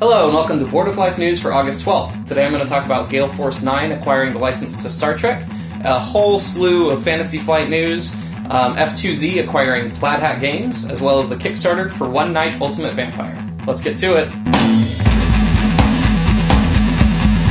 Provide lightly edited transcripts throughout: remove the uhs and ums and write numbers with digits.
Hello and welcome to Board with Life News for August 12th. Today I'm going to talk about Gale Force 9 acquiring the license to Star Trek, a whole slew of Fantasy Flight news, F2Z acquiring Plaid Hat Games, as well as the Kickstarter for One Night Ultimate Vampire. Let's get to it.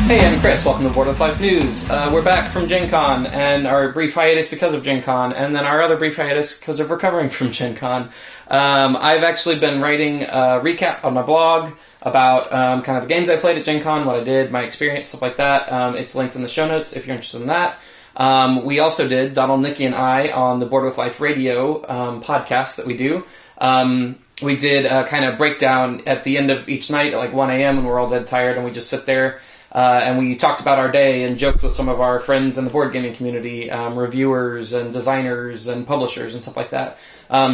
Hey, I'm Chris. Welcome to Board with Life News. We're back from Gen Con, and our brief hiatus because of Gen Con, and then our other brief hiatus because of recovering from Gen Con. I've actually been writing a recap on my blog about kind of the games I played at Gen Con, what I did, my experience, stuff like that. It's linked in the show notes if you're interested in that. We also did, Donald, Nikki, and I, on the Board with Life Radio podcast that we do. We did a kind of breakdown at the end of each night at like 1 a.m. when we're all dead tired, and we just sit there and we talked about our day and joked with some of our friends in the board gaming community, reviewers and designers and publishers and stuff like that.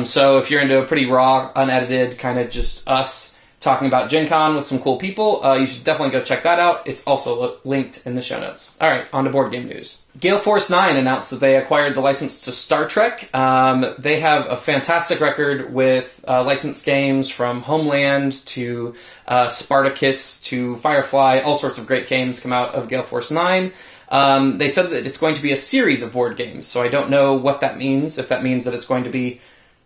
So if you're into a pretty raw, unedited, kind of just us talking about Gen Con with some cool people, you should definitely go check that out. It's also linked in the show notes. All right, on to board game news. Gale Force 9 announced that they acquired the license to Star Trek. They have a fantastic record with licensed games from Homeland to Spartacus to Firefly. All sorts of great games come out of Gale Force 9. They said that it's going to be a series of board games, so I don't know what that means, if that means that it's going to be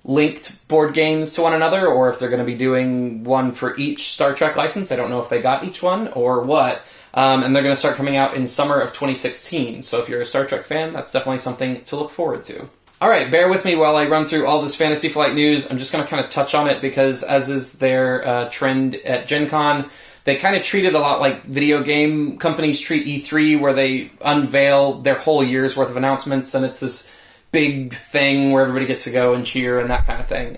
linked board games to one another, or if they're going to be doing one for each Star Trek license. I don't know if they got each one or what. And they're going to start coming out in summer of 2016. So if you're a Star Trek fan, that's definitely something to look forward to. All right, bear with me while I run through all this Fantasy Flight news. I'm just going to kind of touch on it because, as is their trend at Gen Con, they kind of treat it a lot like video game companies treat E3, where they unveil their whole year's worth of announcements, and it's this big thing where everybody gets to go and cheer and that kind of thing.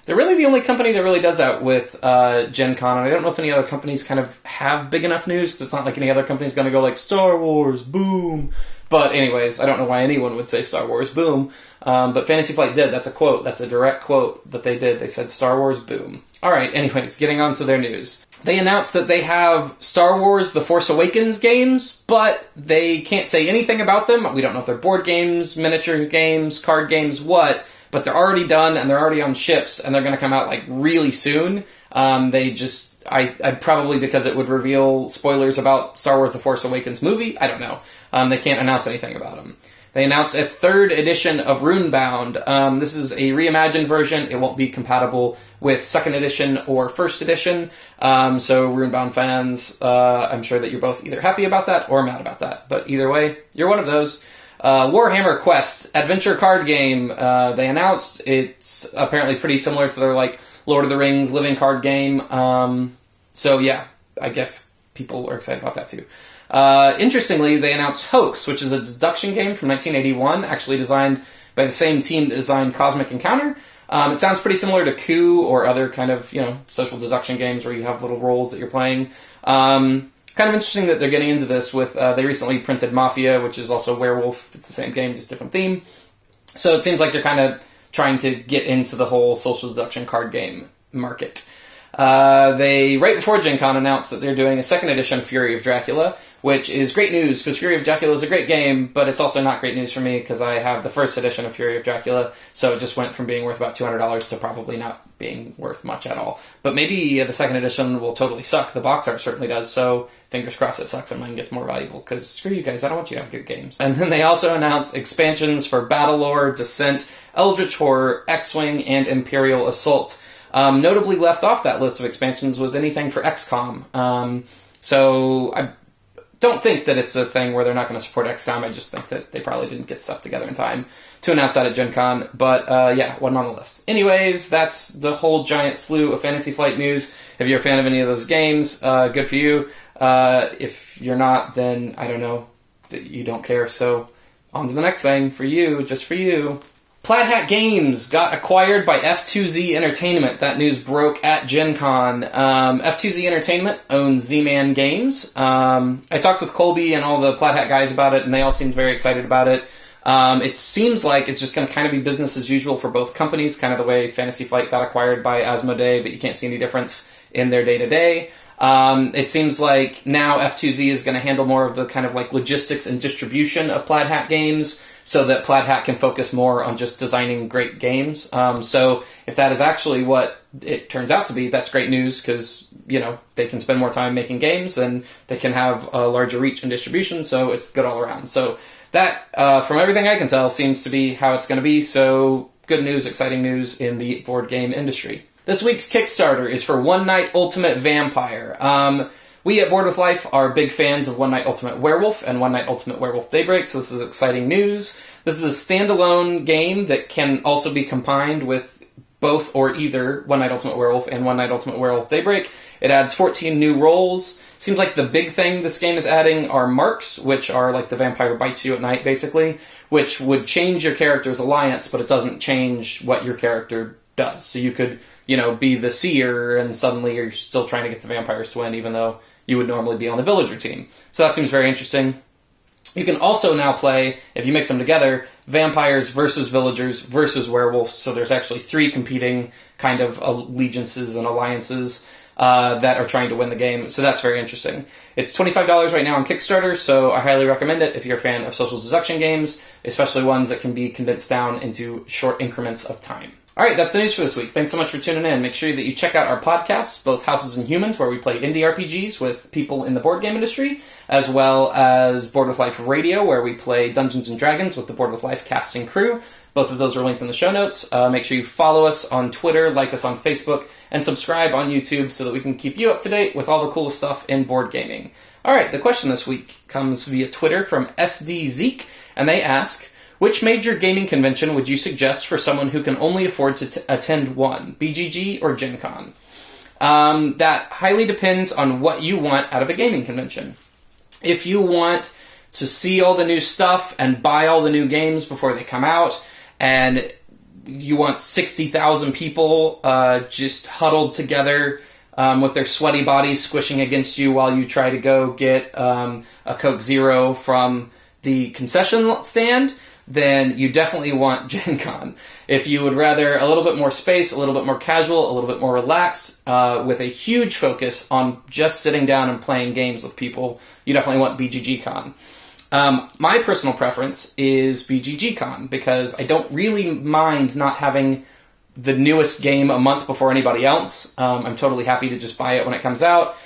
They're really the only company that really does that with Gen Con, and I don't know if any other companies kind of have big enough news, because it's not like any other company's going to go like, Star Wars, boom. But anyways, I don't know why anyone would say Star Wars, boom. But Fantasy Flight did. That's a quote. That's a direct quote that they did. They said, Star Wars, boom. All right, anyways, getting on to their news. They announced that they have Star Wars The Force Awakens games, but they can't say anything about them. We don't know if they're board games, miniature games, card games, what, but they're already done, and they're already on ships, and they're going to come out like really soon. I probably, because it would reveal spoilers about Star Wars The Force Awakens movie, I don't know. They can't announce anything about them. They announced a third edition of Runebound. This is a reimagined version. It won't be compatible with second edition or first edition. So Runebound fans, I'm sure that you're both either happy about that or mad about that. But either way, you're one of those. Warhammer Quest adventure card game. They announced it's apparently pretty similar to their like Lord of the Rings living card game. So yeah, I guess people are excited about that too. Interestingly, they announced Hoax, which is a deduction game from 1981, actually designed by the same team that designed Cosmic Encounter. It sounds pretty similar to Coup or other kind of, social deduction games where you have little roles that you're playing. Kind of interesting that they're getting into this with, they recently printed Mafia, which is also Werewolf. It's the same game, just different theme. So it seems like they're kind of trying to get into the whole social deduction card game market. They, right before Gen Con, announced that they're doing a second edition of Fury of Dracula, which is great news, because Fury of Dracula is a great game, but it's also not great news for me, because I have the first edition of Fury of Dracula, so it just went from being worth about $200 to probably not being worth much at all. But maybe the second edition will totally suck. The box art certainly does, so fingers crossed it sucks and mine gets more valuable, because screw you guys, I don't want you to have good games. And then they also announced expansions for Battlelore, Descent, Eldritch Horror, X-Wing, and Imperial Assault. Notably left off that list of expansions was anything for XCOM. So I don't think that it's a thing where they're not going to support XCOM. I just think that they probably didn't get stuff together in time to announce that at Gen Con. But yeah, wasn't on the list. Anyways, that's the whole giant slew of Fantasy Flight news. If you're a fan of any of those games, good for you. If you're not, then I don't know, you don't care. So on to the next thing for you, just for you. Plaid Hat Games got acquired by F2Z Entertainment. That news broke at Gen Con. F2Z Entertainment owns Z-Man Games. I talked with Colby and all the Plaid Hat guys about it, and they all seemed very excited about it. It seems like it's just going to kind of be business as usual for both companies, kind of the way Fantasy Flight got acquired by Asmodee, but you can't see any difference in their day-to-day. It seems like now F2Z is going to handle more of the kind of like logistics and distribution of Plaid Hat games, so that Plaid Hat can focus more on just designing great games. So if that is actually what it turns out to be, that's great news, because, you know, they can spend more time making games and they can have a larger reach and distribution, so it's good all around. So that, from everything I can tell, seems to be how it's going to be. So good news, exciting news in the board game industry. This week's Kickstarter is for One Night Ultimate Vampire. We at Board with Life are big fans of One Night Ultimate Werewolf and One Night Ultimate Werewolf Daybreak, so this is exciting news. This is a standalone game that can also be combined with both or either One Night Ultimate Werewolf and One Night Ultimate Werewolf Daybreak. It adds 14 new roles. Seems like the big thing this game is adding are marks, which are like the vampire bites you at night, basically, which would change your character's alliance, but it doesn't change what your character does. So you could, you know, be the seer and suddenly you're still trying to get the vampires to win, even though you would normally be on the villager team. So that seems very interesting. You can also now play, if you mix them together, vampires versus villagers versus werewolves. So there's actually 3 competing kind of allegiances and alliances that are trying to win the game. So that's very interesting. It's $25 right now on Kickstarter, so I highly recommend it if you're a fan of social deduction games, especially ones that can be condensed down into short increments of time. All right, that's the news for this week. Thanks so much for tuning in. Make sure that you check out our podcasts, both Houses and Humans, where we play indie RPGs with people in the board game industry, as well as Board with Life Radio, where we play Dungeons & Dragons with the Board with Life cast and crew. Both of those are linked in the show notes. Make sure you follow us on Twitter, like us on Facebook, and subscribe on YouTube so that we can keep you up to date with all the coolest stuff in board gaming. All right, the question this week comes via Twitter from SD Zeke, and they ask, which major gaming convention would you suggest for someone who can only afford to attend one, BGG or Gen Con? That highly depends on what you want out of a gaming convention. If you want to see all the new stuff and buy all the new games before they come out, and you want 60,000 people just huddled together with their sweaty bodies squishing against you while you try to go get a Coke Zero from the concession stand, then you definitely want Gen Con. If you would rather a little bit more space, a little bit more casual, a little bit more relaxed, with a huge focus on just sitting down and playing games with people, you definitely want BGG Con. My personal preference is BGG Con, because I don't really mind not having the newest game a month before anybody else. I'm totally happy to just buy it when it comes out.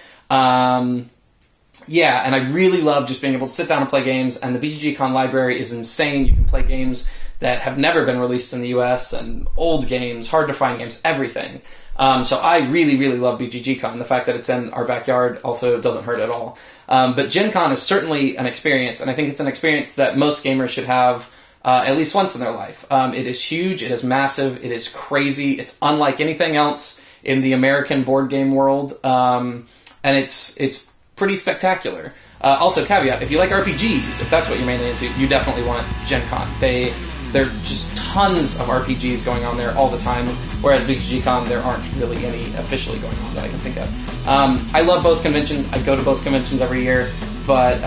Yeah, and I really love just being able to sit down and play games, and the BGG Con library is insane. You can play games that have never been released in the US, and old games, hard-to-find games, everything. So I really, really love BGG Con. The fact that it's in our backyard also doesn't hurt at all. But Gen Con is certainly an experience, and I think it's an experience that most gamers should have at least once in their life. It is huge, it is massive, it is crazy, it's unlike anything else in the American board game world, and it's pretty spectacular. Also, caveat, if you like RPGs, if that's what you're mainly into, you definitely want Gen Con. There are just tons of RPGs going on there all the time, whereas BGG Con, there aren't really any officially going on that I can think of. I love both conventions. I go to both conventions every year, but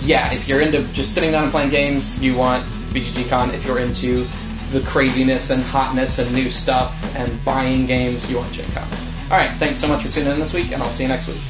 yeah, if you're into just sitting down and playing games, you want BGG Con. If you're into the craziness and hotness and new stuff and buying games, you want Gen Con. All right, thanks so much for tuning in this week, and I'll see you next week.